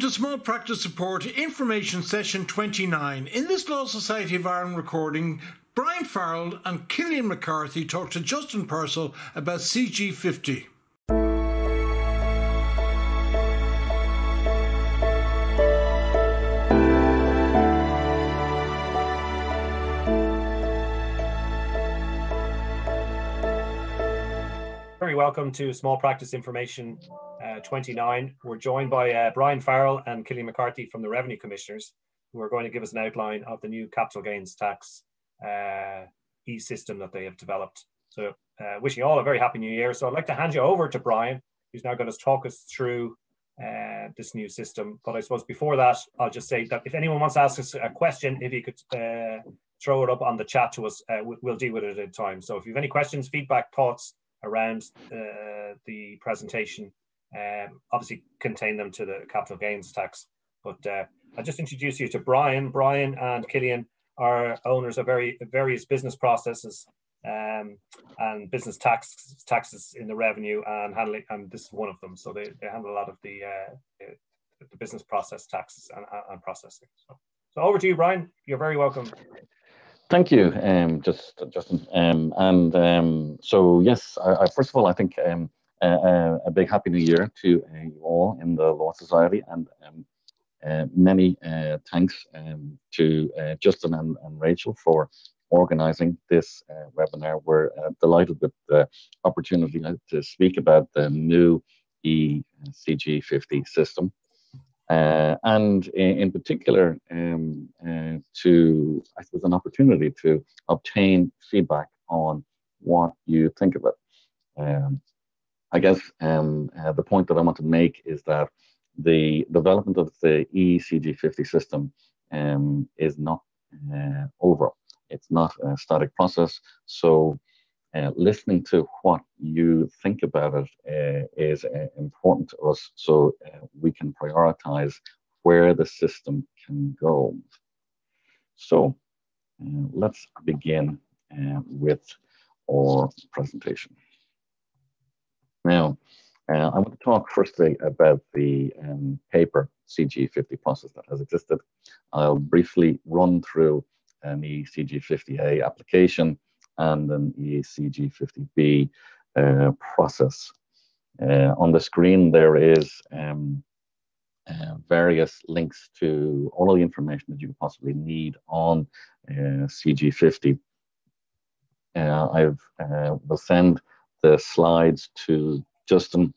to Small Practice Support Information Session 29. In this Law Society of Ireland recording, Brian Farrell and Cillian McCarthy talk to Justin Purcell about CG50. Very welcome to Small Practice Information 29. We're joined by Brian Farrell and Cillian McCarthy from the Revenue Commissioners, who are going to give us an outline of the new capital gains tax e-system that they have developed. So wishing you all a very happy new year. So I'd like to hand you over to Brian, who's now going to talk us through this new system. But I suppose before that, I'll just say that if anyone wants to ask us a question, if you could throw it up on the chat to us, we'll deal with it at a time. So if you have any questions, feedback, thoughts around the presentation, obviously contain them to the capital gains tax. But I'll just introduce you to Brian. Brian and Cillian are owners of various business processes and business taxes in the revenue and handling, and this is one of them. So they handle a lot of the business process taxes and processing. So over to you, Brian. You're very welcome. Thank you, Justin. So yes, I first of all, I think a big happy new year to you all in the Law Society, and many thanks to Justin and Rachel for organising this webinar. We're delighted with the opportunity to speak about the new eCG50 system. And in particular, I suppose, an opportunity to obtain feedback on what you think of it. I guess the point that I want to make is that the development of the eCG50 system is not over. It's not a static process. So listening to what you think about it is important to us, so we can prioritize where the system can go. So let's begin with our presentation. Now, I want to talk firstly about the paper CG50 process that has existed. I'll briefly run through an eCG50A application and an eCG50B process. On the screen there is various links to all of the information that you could possibly need on CG50. I will send the slides to Justin,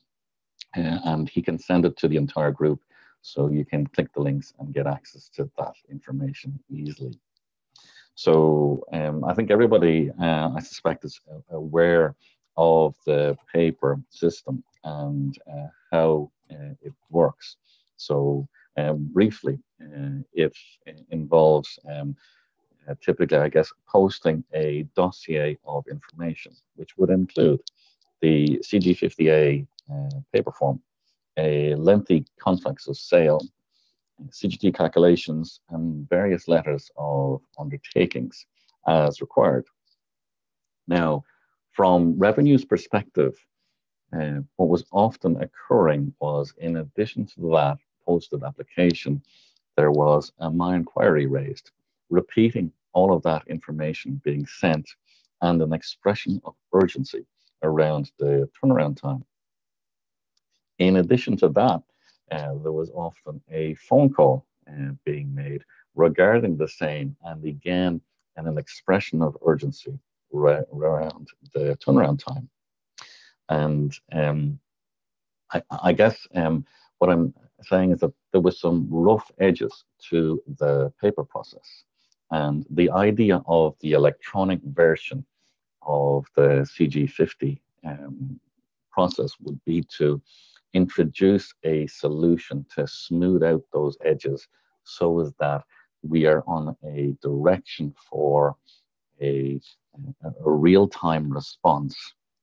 and he can send it to the entire group, so you can click the links and get access to that information easily. So I think everybody, I suspect, is aware of the paper system and how it works. So briefly, it involves typically, I guess, posting a dossier of information, which would include the CG50A paper form, a lengthy contracts of sale, CGT calculations, and various letters of undertakings as required. Now, from revenue's perspective, what was often occurring was, in addition to that posted application, there was a My Inquiry raised, repeating all of that information being sent and an expression of urgency around the turnaround time. In addition to that, there was often a phone call being made regarding the same, and again, an expression of urgency around the turnaround time. And I guess what I'm saying is that there was some rough edges to the paper process, and the idea of the electronic version of the CG50 process would be to introduce a solution to smooth out those edges, so as that we are on a direction for a real-time response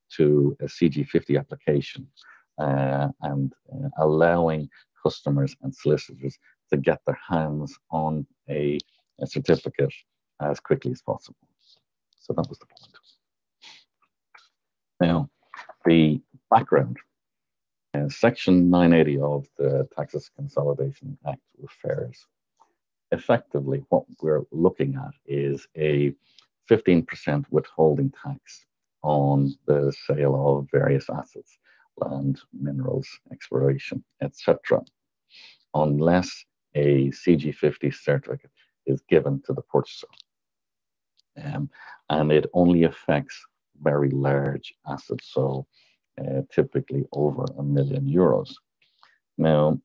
to a CG50 application, and allowing customers and solicitors to get their hands on a certificate as quickly as possible. So that was the point. Now, the background Section 980 of the Taxes Consolidation Act refers. Effectively, what we're looking at is a 15% withholding tax on the sale of various assets, land, minerals, exploration, etc., unless a CG50 certificate is given to the purchaser. And it only affects very large assets, so typically over €1 million. Now,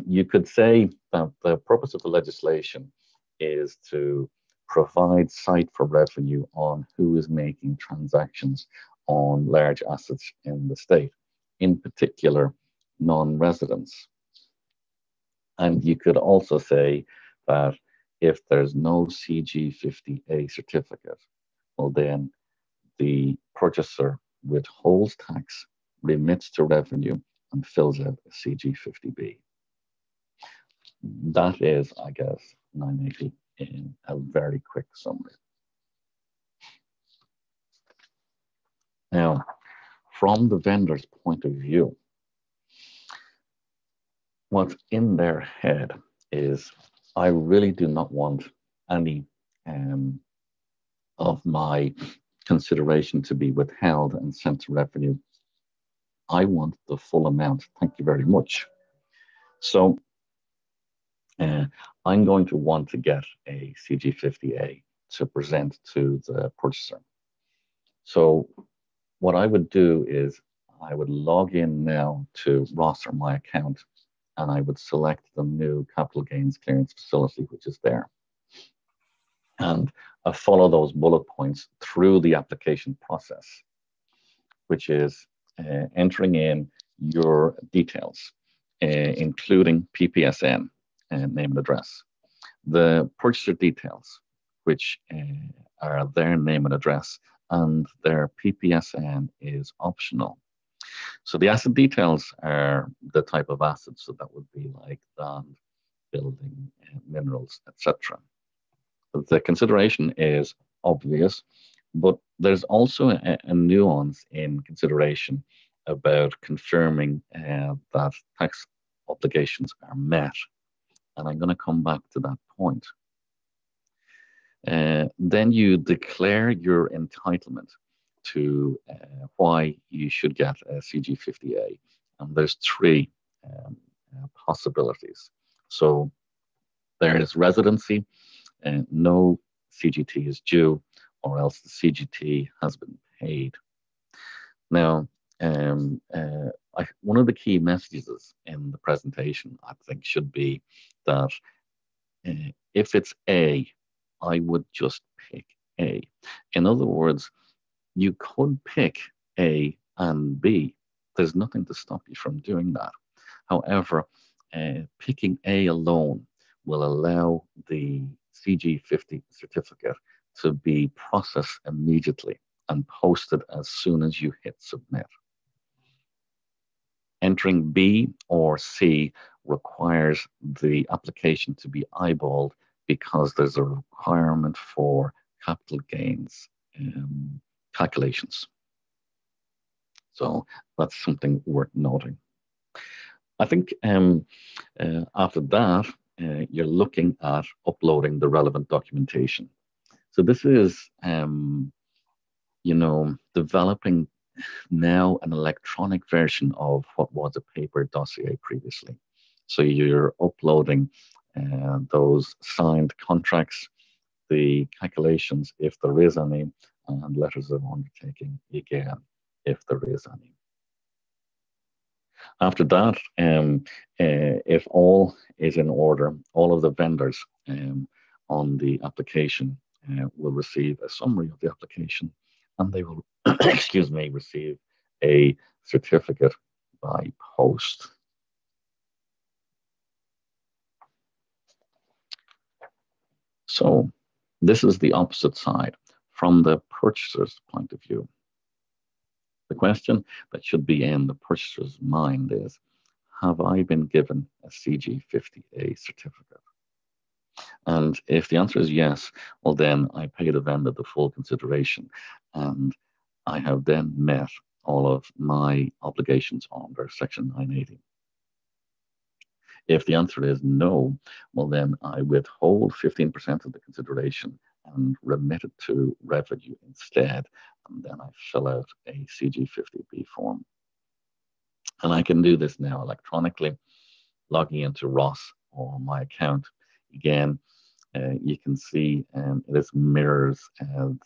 you could say that the purpose of the legislation is to provide sight for revenue on who is making transactions on large assets in the state, in particular non-residents. And you could also say that if there's no CG50A certificate, well then the purchaser withholds tax, remits to revenue, and fills out a CG50B. That is, I guess, 980 in a very quick summary. Now, from the vendor's point of view, what's in their head is, I really do not want any of my consideration to be withheld and sent to revenue. I want the full amount. Thank you very much. So I'm going to want to get a CG50A to present to the purchaser. So what I would do is I would log in now to Ross or my account, and I would select the new capital gains clearance facility, which is there. And I follow those bullet points through the application process, which is entering in your details, including PPSN and name and address. The purchaser details, which are their name and address, and their PPSN is optional. So the asset details are the type of assets, so that would be like land, building, minerals, etc. The consideration is obvious, but there's also a nuance in consideration about confirming that tax obligations are met. And I'm going to come back to that point. Then you declare your entitlement to why you should get a CG50A. And there's three possibilities. So there is residency, no CGT is due, or else the CGT has been paid. Now, one of the key messages in the presentation, I think, should be that if it's A, I would just pick A. In other words, you could pick A and B. There's nothing to stop you from doing that. However, picking A alone will allow the CG50 certificate to be processed immediately and posted as soon as you hit submit. Entering B or C requires the application to be eyeballed because there's a requirement for capital gains calculations. So that's something worth noting. I think after that, you're looking at uploading the relevant documentation. So this is, developing now an electronic version of what was a paper dossier previously. So you're uploading those signed contracts, the calculations, if there is any, and letters of undertaking, again, if there is any. After that, if all is in order, all of the vendors on the application will receive a summary of the application, and they will, excuse me, receive a certificate by post. So this is the opposite side from the purchaser's point of view. The question that should be in the purchaser's mind is, have I been given a CG50A certificate? And if the answer is yes, well then I pay the vendor the full consideration, and I have then met all of my obligations under Section 980? If the answer is no, well then I withhold 15% of the consideration and remit it to revenue instead, and then I fill out a CG50B form. And I can do this now electronically, logging into Ross or my account. Again, you can see this mirrors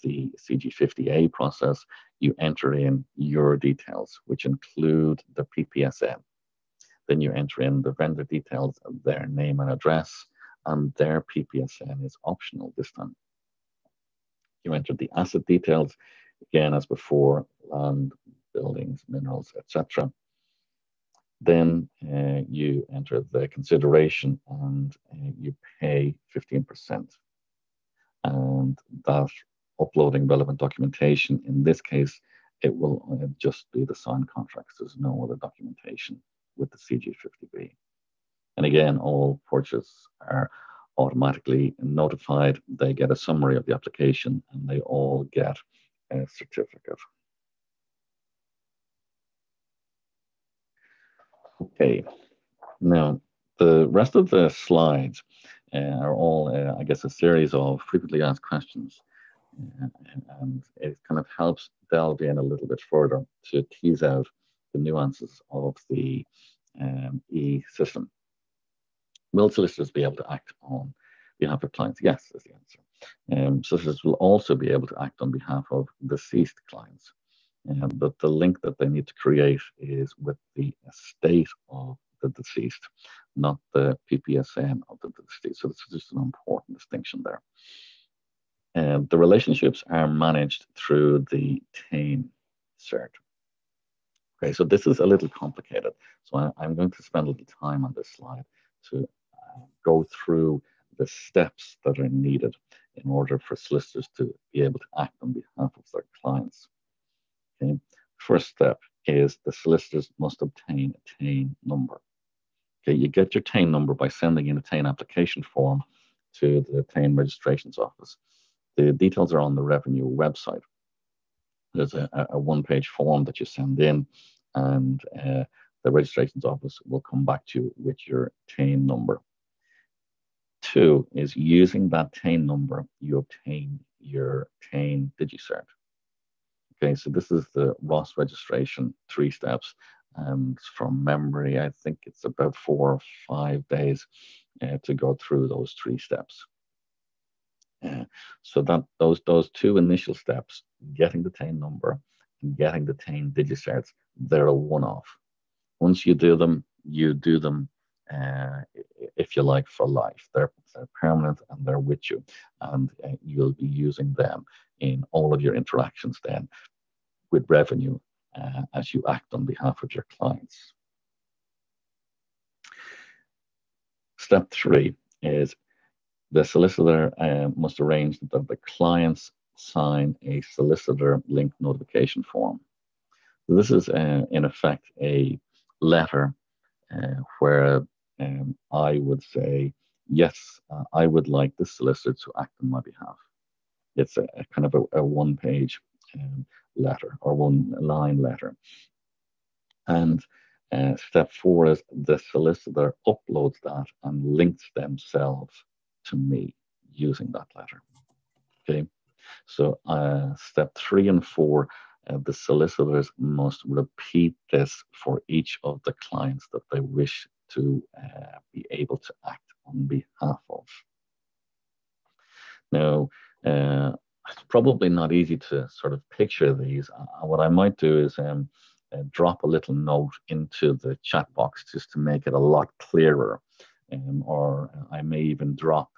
the CG50A process. You enter in your details, which include the PPSN. Then you enter in the vendor details of their name and address, and their PPSN is optional this time. You enter the asset details, again as before, land, buildings, minerals, etc. Then you enter the consideration and you pay 15%. And that uploading relevant documentation, in this case, it will just be the signed contracts. There's no other documentation with the CG50B. And again, all purchases are automatically notified. They get a summary of the application and they all get a certificate. Okay, now the rest of the slides are all, I guess, a series of frequently asked questions. And it kind of helps delve in a little bit further to tease out the nuances of the e-system. Will solicitors be able to act on behalf of clients? Yes, is the answer. Solicitors will also be able to act on behalf of deceased clients. But the link that they need to create is with the estate of the deceased, not the PPSN of the deceased. So this is just an important distinction there. The relationships are managed through the TAIN cert. Okay, so this is a little complicated. So I'm going to spend a little time on this slide to go through the steps that are needed in order for solicitors to be able to act on behalf of their clients. Okay. First step is the solicitors must obtain a TAIN number. Okay, you get your TAIN number by sending in a TAIN application form to the TAIN registrations office. The details are on the revenue website. There's a one-page form that you send in, and the registrations office will come back to you with your TAIN number. 2 is using that TAIN number, you obtain your TAIN DigiCert. Okay, so this is the Ross registration, 3 steps. And from memory, I think it's about 4 or 5 days to go through those 3 steps. So that those 2 initial steps, getting the TAIN number and getting the TAIN DigiCerts, they're a one-off. Once you do them, if you like, for life. They're permanent and they're with you, and you'll be using them in all of your interactions then with revenue as you act on behalf of your clients. Step 3 is the solicitor must arrange that the clients sign a solicitor link notification form. So this is in effect a letter where I would say, yes, I would like this solicitor to act on my behalf. It's a kind of a one-page letter or one-line letter. And step 4 is the solicitor uploads that and links themselves to me using that letter. Okay, so step 3 and 4, the solicitors must repeat this for each of the clients that they wish to be able to act on behalf of. Now, it's probably not easy to sort of picture these. What I might do is drop a little note into the chat box just to make it a lot clearer, or I may even drop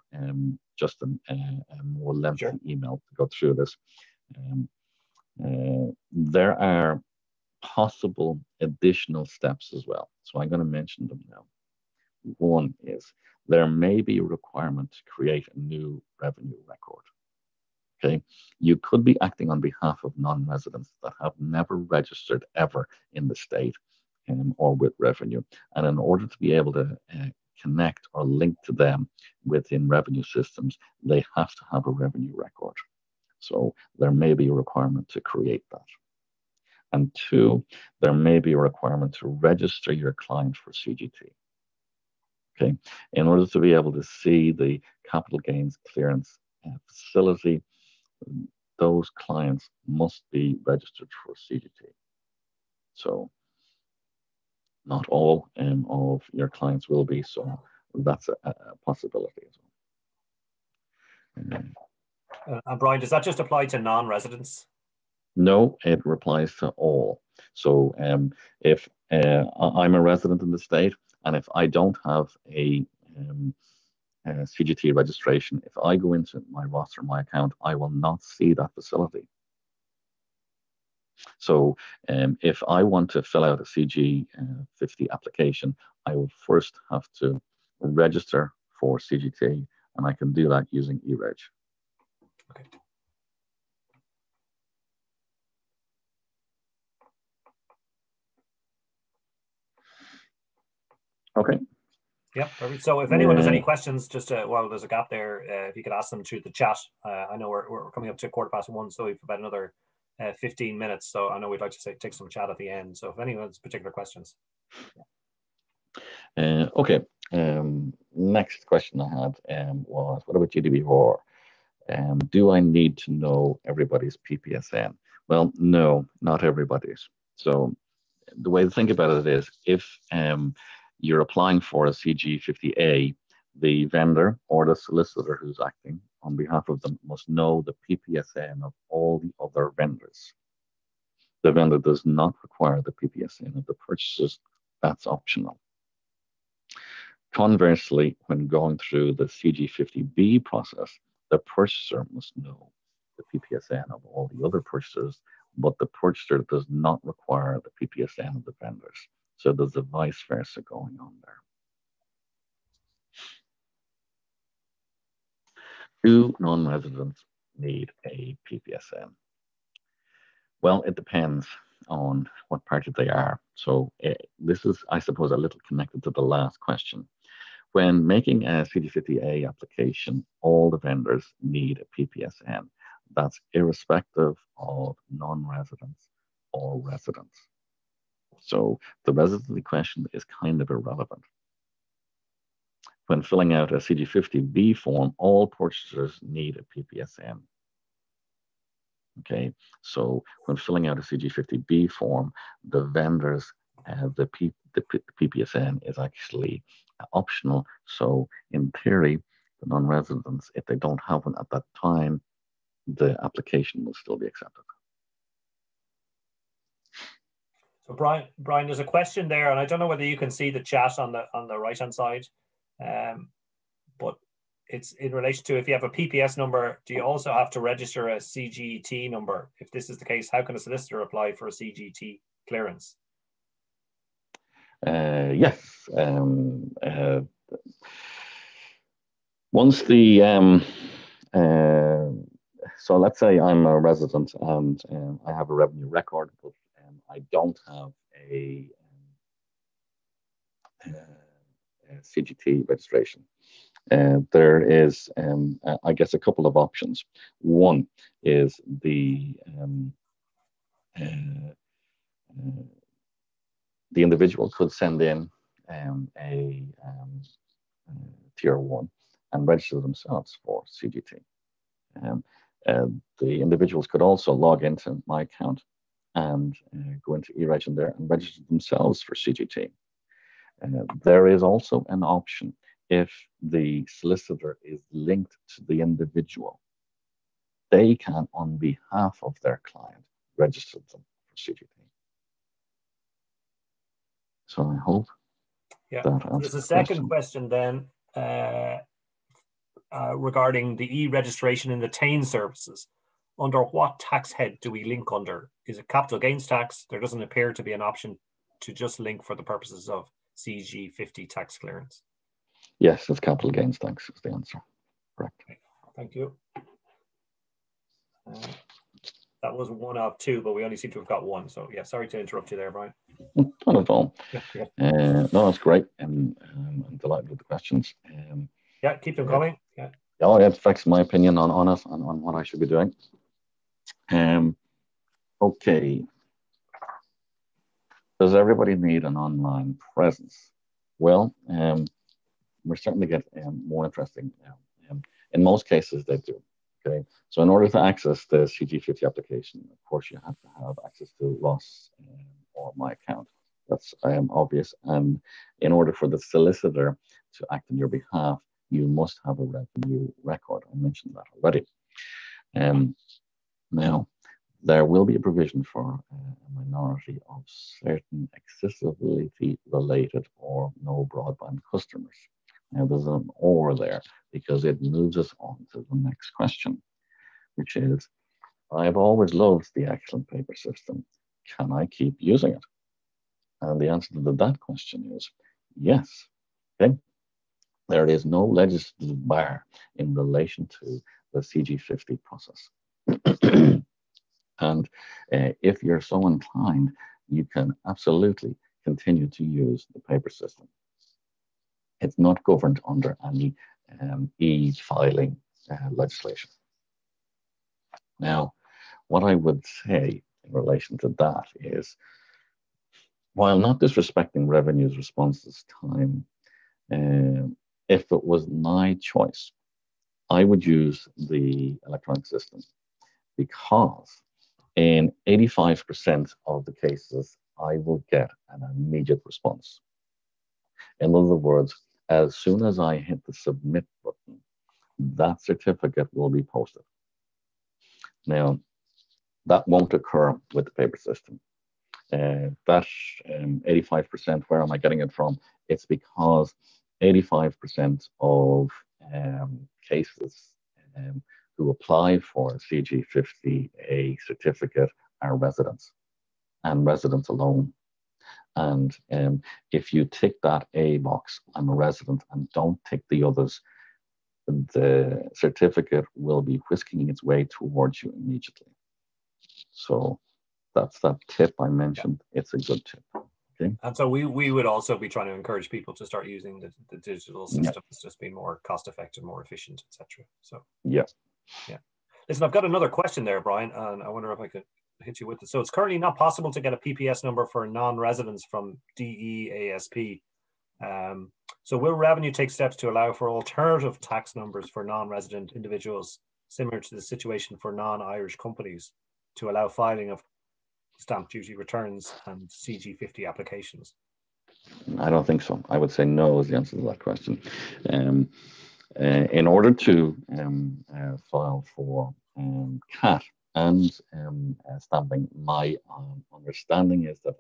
just a more lengthy email to go through this. There are possible additional steps as well, so I'm going to mention them now. 1 is there may be a requirement to create a new revenue record. Okay, you could be acting on behalf of non-residents that have never registered ever in the state or with revenue, and in order to be able to connect or link to them within revenue systems, they have to have a revenue record. So there may be a requirement to create that. And two, there may be a requirement to register your client for CGT. Okay, in order to be able to see the capital gains clearance facility, those clients must be registered for CGT. So not all of your clients will be, so that's a possibility as well. Brian, does that just apply to non-residents? No, it applies to all. So if I'm a resident in the state, and if I don't have a CGT registration, if I go into my roster, my account, I will not see that facility. So if I want to fill out a CG50 application, I will first have to register for CGT, and I can do that using eReg. Okay. Okay. Yeah, perfect. So if anyone has any questions, just while there's a gap there, if you could ask them through the chat. I know we're coming up to 1:15, so we've about another 15 minutes. So I know we'd like to take some chat at the end. So if anyone has particular questions. Okay. Next question I had was, what about GDPR? Do I need to know everybody's PPSN? Well, no, not everybody's. So the way to think about it is, if you're applying for a CG50A, the vendor or the solicitor who's acting on behalf of them must know the PPSN of all the other vendors. The vendor does not require the PPSN of the purchasers. That's optional. Conversely, when going through the CG50B process, the purchaser must know the PPSN of all the other purchasers, but the purchaser does not require the PPSN of the vendors. So there's a vice versa going on there. Do non-residents need a PPSN? Well, it depends on what party they are. So this is, I suppose, a little connected to the last question. When making a CG50A application, all the vendors need a PPSN. That's irrespective of non-residents or residents. So the residency question is kind of irrelevant. When filling out a CG50B form, all purchasers need a PPSN. Okay, so when filling out a CG50B form, the vendors, the PPSN is actually optional. So in theory, the non-residents, if they don't have one at that time, the application will still be accepted. So Brian, there's a question there, and I don't know whether you can see the chat on the right-hand side, but it's in relation to, if you have a PPS number, do you also have to register a CGT number? If this is the case, how can a solicitor apply for a CGT clearance? Yes. Once the so let's say I'm a resident and I have a revenue record, but I don't have a CGT registration. There is, I guess, a couple of options. One is the individual could send in a tier 1 and register themselves for CGT. The individuals could also log into my account and go into eReg in there and register themselves for CGT. There is also an option if the solicitor is linked to the individual. They can, on behalf of their client, register them for CGT. So I hope. Yeah. There's a second question then regarding the e-registration in the TAIN services. Under what tax head do we link under? Is it capital gains tax? There doesn't appear to be an option to just link for the purposes of CG50 tax clearance. Yes, it's capital gains tax is the answer. Correct. Okay. Thank you. That was one of two, but we only seem to have got one. So yeah, sorry to interrupt you there, Brian. Not at all. Yeah. No, that's great. I'm delighted with the questions. Yeah, keep them coming. Yeah. Oh, it affects my opinion on it and on what I should be doing. Okay. Does everybody need an online presence? Well, we're starting to get more interesting now. In most cases, they do. Okay, so in order to access the CG50 application, of course, you have to have access to Ross or my account. That's obvious. And in order for the solicitor to act on your behalf, you must have a revenue record. I mentioned that already. Now, there will be a provision for a minority of certain accessibility-related or no broadband customers. Now, there's an or there because it moves us on to the next question, which is, I've always loved the excellent paper system. Can I keep using it? And the answer to that question is yes. Okay? There is no legislative bar in relation to the CG50 process. And if you're so inclined, you can absolutely continue to use the paper system. It's not governed under any e-filing legislation. Now, what I would say in relation to that is, while not disrespecting revenue's responses time, if it was my choice, I would use the electronic system because in 85% of the cases, I will get an immediate response. In other words, as soon as I hit the submit button, that certificate will be posted. Now, that won't occur with the paper system. That 85%, where am I getting it from? It's because 85% of cases who apply for a CG50A certificate are residents, and residents alone. And if you tick that A box, I'm a resident, and don't tick the others, the certificate will be whisking its way towards you immediately. So that's that tip I mentioned. Yeah. It's a good tip. Okay. And so we would also be trying to encourage people to start using the digital system. Yeah. It's just being more cost effective, more efficient, etc. So yeah. Listen, I've got another question there, Brian, and I wonder if I could hit you with it. So it's currently not possible to get a PPS number for non-residents from DEASP. So will revenue take steps to allow for alternative tax numbers for non-resident individuals, similar to the situation for non-Irish companies, to allow filing of stamp duty returns and CG50 applications? I don't think so. I would say no is the answer to that question. In order to file for CAT and stamping, my understanding is that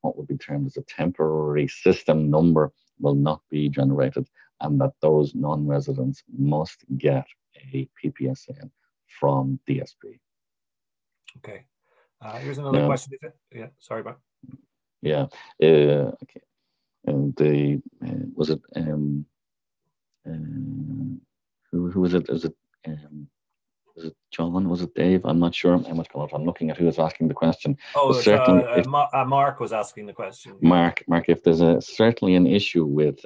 what would be termed as a temporary system number will not be generated, and that those non-residents must get a PPSN from DSP. Okay. Here's another question. Yeah, sorry about. Yeah. Okay. And the was it who was it? Was it John? Was it Dave? I'm not sure. I'm looking at who was asking the question. Oh, certainly, Mark was asking the question. Mark, if there's certainly an issue with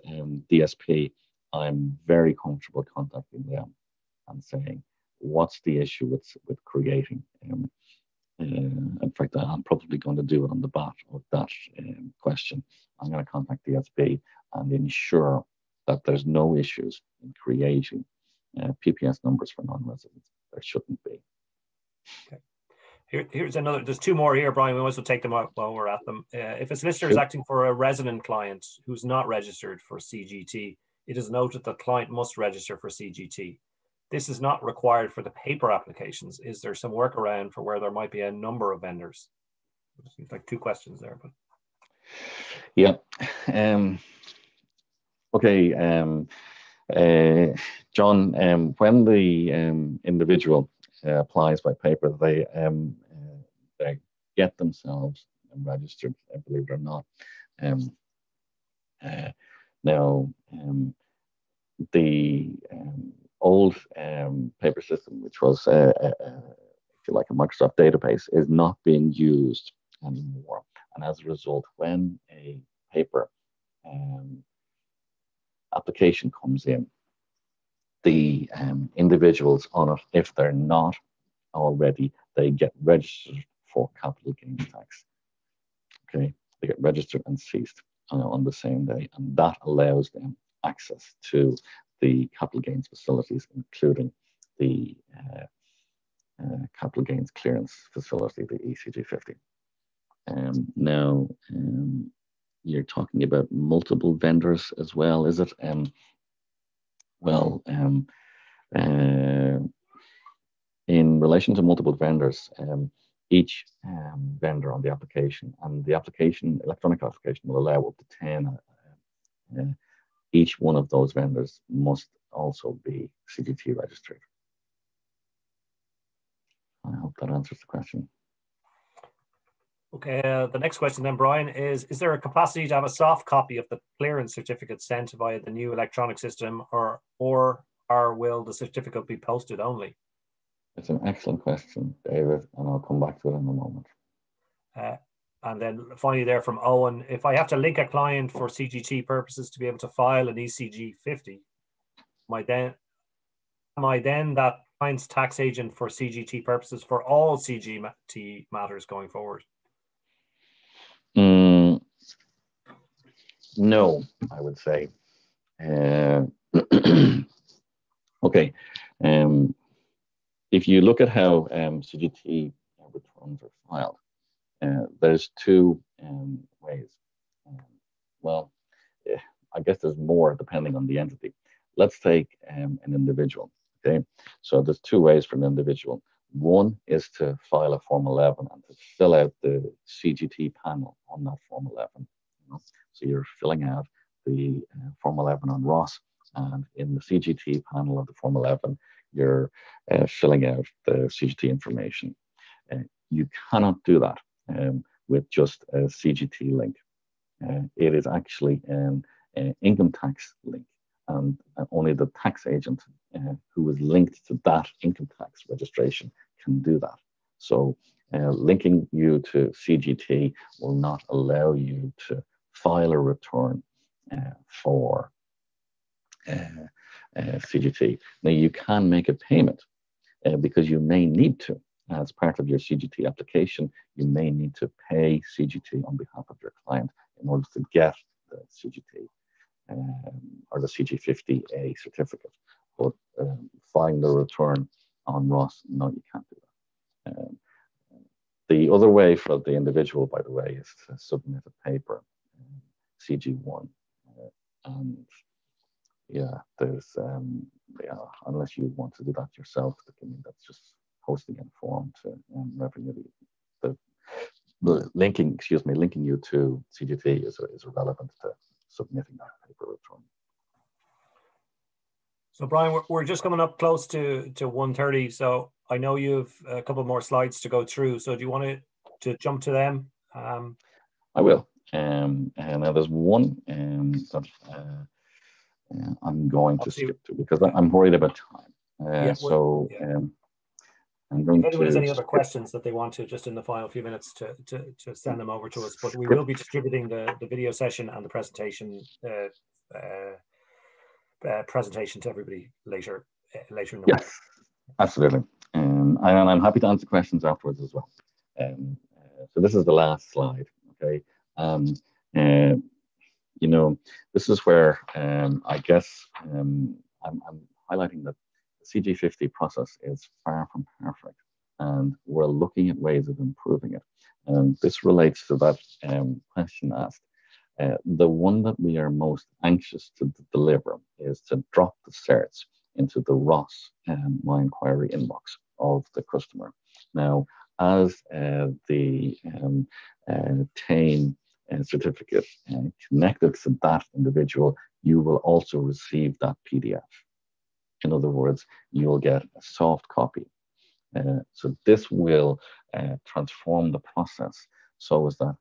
DSP, I'm very comfortable contacting them and saying, what's the issue with creating? In fact, I'm probably going to do it on the back of that question. I'm going to contact DSP and ensure that there's no issues in creating PPS numbers for non-residents. There shouldn't be. Okay. Here's another. There's two more here, Brian. We might as well take them out while we're at them. If a solicitor is acting for a resident client who's not registered for CGT, it is noted that the client must register for CGT. This is not required for the paper applications. Is there some workaround for where there might be a number of vendors? Seems like two questions there, but yeah. Okay, John. When the individual applies by paper, they get themselves registered. Believe it or not. Now, the old paper system, which was, if you like, a Microsoft database, is not being used anymore. And as a result, when a paper application comes in, the individuals on it, if they're not already, they get registered for capital gains tax. Okay, they get registered and ceased on the same day, and that allows them access to the capital gains facilities, including the capital gains clearance facility, the eCG50. Now, you're talking about multiple vendors as well, is it? In relation to multiple vendors, each vendor on the application, and the electronic application will allow up to 10. Each one of those vendors must also be CGT registered. I hope that answers the question. Okay, the next question then, Brian, is there a capacity to have a soft copy of the clearance certificate sent via the new electronic system, or will the certificate be posted only? It's an excellent question, David, and I'll come back to it in a moment. And then finally there from Owen, if I have to link a client for CGT purposes to be able to file an eCG50, am I then that client's tax agent for CGT purposes for all CGT matters going forward? No, I would say. Okay. If you look at how CGT returns are filed, there's two ways. Well, I guess there's more depending on the entity. Let's take an individual. Okay, so there's two ways for an individual. One is to file a Form 11 and to fill out the CGT panel on that Form 11. So you're filling out the Form 11 on Ross, and in the CGT panel of the Form 11, you're filling out the CGT information. You cannot do that with just a CGT link. It is actually an income tax link, and only the tax agent who is linked to that income tax registration can do that. So linking you to CGT will not allow you to file a return for CGT. Now, you can make a payment because you may need to. As part of your CGT application, you may need to pay CGT on behalf of your client in order to get the CGT or the CG50A certificate. But filing the return on Ross, no, you can't do that. The other way for the individual, by the way, is to submit a paper, CG1, and yeah, there's unless you want to do that yourself, that's just posting a form to revenue. The linking you to CGT is irrelevant to submitting that paper return. So Brian, we're just coming up close to 1:30, so I know you've a couple more slides to go through. So do you want to jump to them? I will. And now there's one that I'm going to skip to because I'm worried about time. I'm going if anyone has any to other questions that they want to, just in the final few minutes, to send them over to us. But we will be distributing the video session and the presentation to everybody later in the week. Yes, absolutely. And I'm happy to answer questions afterwards as well. So this is the last slide. Okay. This is where I guess I'm highlighting that the CG50 process is far from perfect, and we're looking at ways of improving it. And this relates to that question asked. The one that we are most anxious to deliver is to drop the certs into the Ross My Inquiry inbox of the customer. Now, as the TAIN certificate connected to that individual, you will also receive that PDF. In other words, you'll get a soft copy. So this will transform the process so as that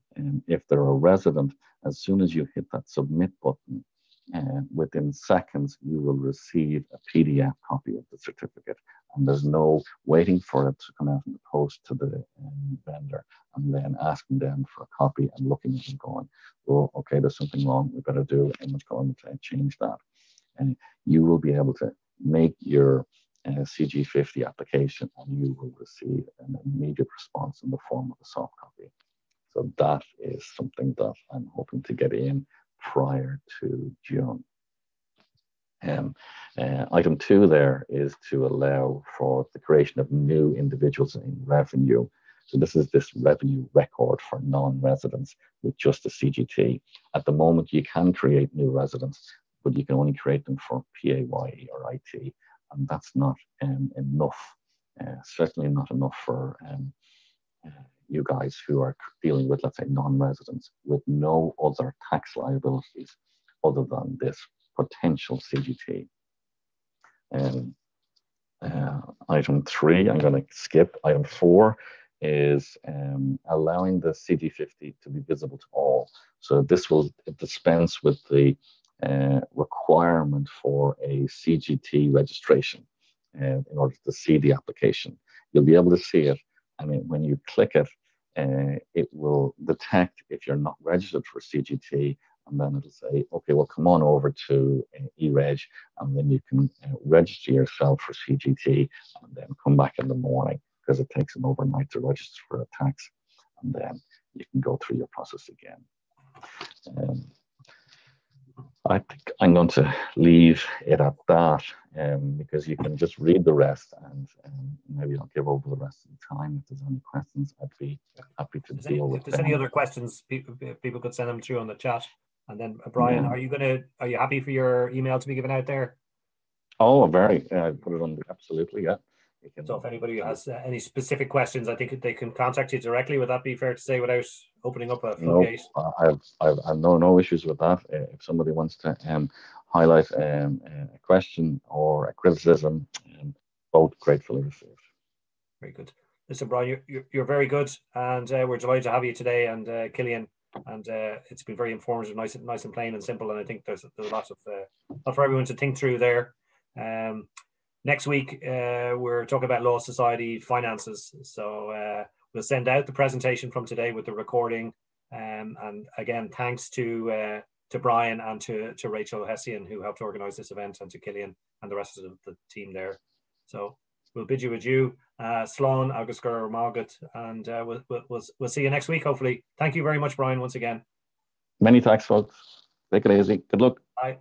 if they're a resident, as soon as you hit that submit button, within seconds, you will receive a PDF copy of the certificate. And there's no waiting for it to come out in the post to the vendor and then asking them for a copy and looking at it going, oh, okay, there's something wrong, we better do image going to change that. And you will be able to make your CG50 application, and you will receive an immediate response in the form of a soft copy. So that is something that I'm hoping to get in prior to June. Item 2 there is to allow for the creation of new individuals in revenue. So this is this revenue record for non-residents with just the CGT. At the moment, you can create new residents, but you can only create them for PAYE or IT, and that's not enough. Certainly not enough for you guys who are dealing with, let's say, non-residents with no other tax liabilities other than this potential CGT. Item 3, I'm going to skip. Item 4 is allowing the CG50 to be visible to all. So this will dispense with the requirement for a CGT registration in order to see the application. You'll be able to see it. I mean, when you click it, it will detect if you're not registered for CGT, and then it'll say, okay, well, come on over to eReg, and then you can register yourself for CGT, and then come back in the morning, because it takes an overnight to register for a tax, and then you can go through your process again. I think I'm going to leave it at that, because you can just read the rest, and maybe I'll give over the rest of the time. If there's any questions, I'd be happy to deal with them. If there's any other questions, people could send them through on the chat. And then, Brian, are you happy for your email to be given out there? Oh, very. I put it on, absolutely, yeah. So if anybody has any specific questions, I think they can contact you directly. Would that be fair to say, without opening up a floodgate? No, I've no issues with that. If somebody wants to highlight a question or a criticism, both gratefully received. Very good. Listen, Brian, you're very good, and we're delighted to have you today, and Killian, and it's been very informative, nice and plain and simple, and I think there's a lot for everyone to think through there. Next week, we're talking about Law Society finances. So we'll send out the presentation from today with the recording. And again, thanks to Brian and to Rachel Hessian, who helped organise this event, and to Killian and the rest of the team there. So we'll bid you adieu. Slán agus gur mágat, and we'll see you next week, hopefully. Thank you very much, Brian, once again. Many thanks, folks. Take it easy. Good luck. Bye.